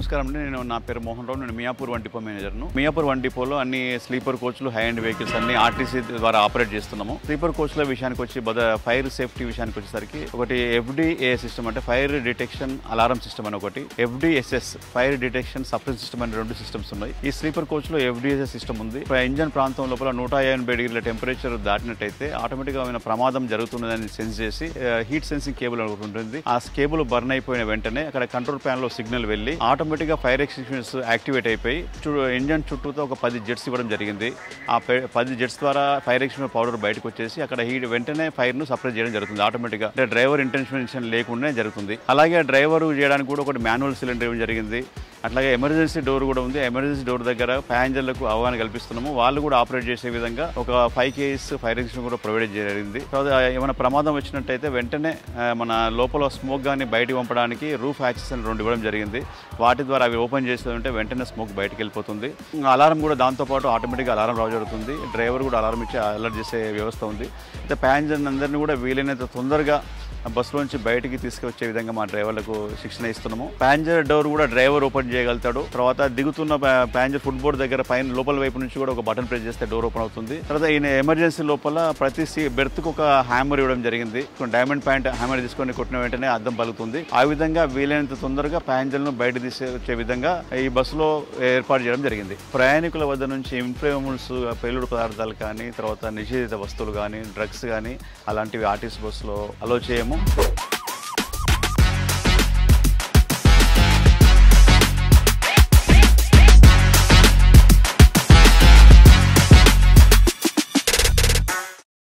నమస్కారం అండి. నా పేరు మోహన్ రావు. నేను మియాపూర్ వన్ డిపో మేనేజర్ను. మియాపూర్ వన్ డిపోలో అన్ని స్లీపర్ కోచ్లు, హై అండ్ వెహికల్స్ అన్ని ఆర్టీసీ ద్వారా ఆపరేట్ చేస్తున్నాము. స్లీపర్ కోచ్ల విషయానికి వచ్చి ఫైర్ సేఫ్టీ విషయానికి వచ్చేసరికి ఒకటి ఎఫ్డిఏ సిస్టమ్ అంటే ఫైర్ డిటెక్షన్ అలారం సిస్టమ్ అని ఒకటి, FDSS fire detection suppress system అని 2 సిస్టమ్స్ ఉన్నాయి. ఈ స్లీపర్ కోచ్ లో ఎఫ్డిఎస్ఎస్ సిస్టమ్ ఉంది. ఇంజన్ ప్రాంతం లోపల 150 డిగ్రీల టెంపరేచర్ దాటినట్టయితే ఆటోమేటిక్ గా ఏమైనా ప్రమాదం జరుగుతున్నదని సెన్స్ చేసి హీట్ సెన్సింగ్ కేబుల్ ఉంటుంది. ఆ కేబుల్ బర్న్ అయిపోయిన వెంటనే అక్కడ కంట్రోల్ ప్యాన్ లో సిగ్నల్ వెళ్ళి ఆటోమేటిక్ గా ఫైర్ ఎక్స్టింగ్విషర్స్ యాక్టివేట్ అయిపోయి ఇంజన్ చుట్టూతో ఒక 10 జెట్స్ ఇవ్వడం జరిగింది. ఆ 10 జెట్స్ ద్వారా ఫైర్ ఎక్స్టింగ్విషర్ పౌడర్ బయటకు వచ్చేసి అక్కడ హీట్ వెంటనే ఫైర్ ను సప్రెస్ చేయడం జరుగుతుంది. ఆటోమేటిక్ గా అంటే డ్రైవర్ ఇంటెన్షన్ లేకుండా జరుగుతుంది. అలాగే డ్రైవర్ చేయడానికి కూడా ఒకటి మాన్యువల్ సిలిండర్ ఇవ్వడం జరిగింది. అట్లాగే ఎమర్జెన్సీ డోర్ కూడా ఉంది. ఎమర్జెన్సీ డోర్ దగ్గర ప్యాసింజర్లకు అవగాహన కల్పిస్తున్నాము. వాళ్ళు కూడా ఆపరేట్ చేసే విధంగా ఒక 5 కేజీస్ ఫైర్ ఎక్స్టింగ్విషర్ కూడా ప్రొవైడ్ జరిగింది. తర్వాత ఏమైనా ప్రమాదం వచ్చినట్టయితే వెంటనే మన లోపల స్మోక్ గానీ బయటికి పంపడానికి రూఫ్ హ్యాచెస్ అని 2 ఇవ్వడం జరిగింది. వాటి ద్వారా అవి ఓపెన్ చేస్తుంటే వెంటనే స్మోక్ బయటకు వెళ్ళిపోతుంది. అలారం కూడా దాంతోపాటు ఆటోమేటిక్గా అలారం రావు జరుగుతుంది. డ్రైవర్ కూడా అలారం ఇచ్చి అలర్ట్ చేసే వ్యవస్థ ఉంది. అయితే ప్యాసింజర్ అందరినీ కూడా వీలైనంత తొందరగా బస్సులోంచి బయటికి తీసుకొచ్చే విధంగా మా డ్రైవర్లకు శిక్షణ ఇస్తున్నాము. ప్యాసింజర్ డోర్ కూడా డ్రైవర్ ఓపెన్ చేయగలుగుతాడు. తర్వాత దిగుతున్న ప్యాసింజర్ ఫుట్ బోర్డ్ దగ్గర పైన లోపల వైపు నుంచి కూడా ఒక బటన్ ప్రెస్ చేస్తే డోర్ ఓపెన్ అవుతుంది. తర్వాత ఈయన ఎమర్జెన్సీ లోపల ప్రతి బెర్త్కు ఒక హ్యామర్ ఇవ్వడం జరిగింది. డైమండ్ ప్యాంట్ హ్యామర్ తీసుకొని కొట్టిన వెంటనే అద్దం పలుకుతుంది. ఆ విధంగా వీలైనంత తొందరగా ప్యాసింజర్లను బయట తీసుకొచ్చే విధంగా ఈ బస్సులో ఏర్పాటు చేయడం జరిగింది. ప్రయాణికుల వద్ద నుంచి ఇన్ఫ్లేమబుల్స్, పేలుడు పదార్థాలు కానీ, తర్వాత నిషేధిత వస్తువులు కానీ, డ్రగ్స్ కానీ అలాంటివి ఆర్టీసీ బస్సులో అలో చేయము.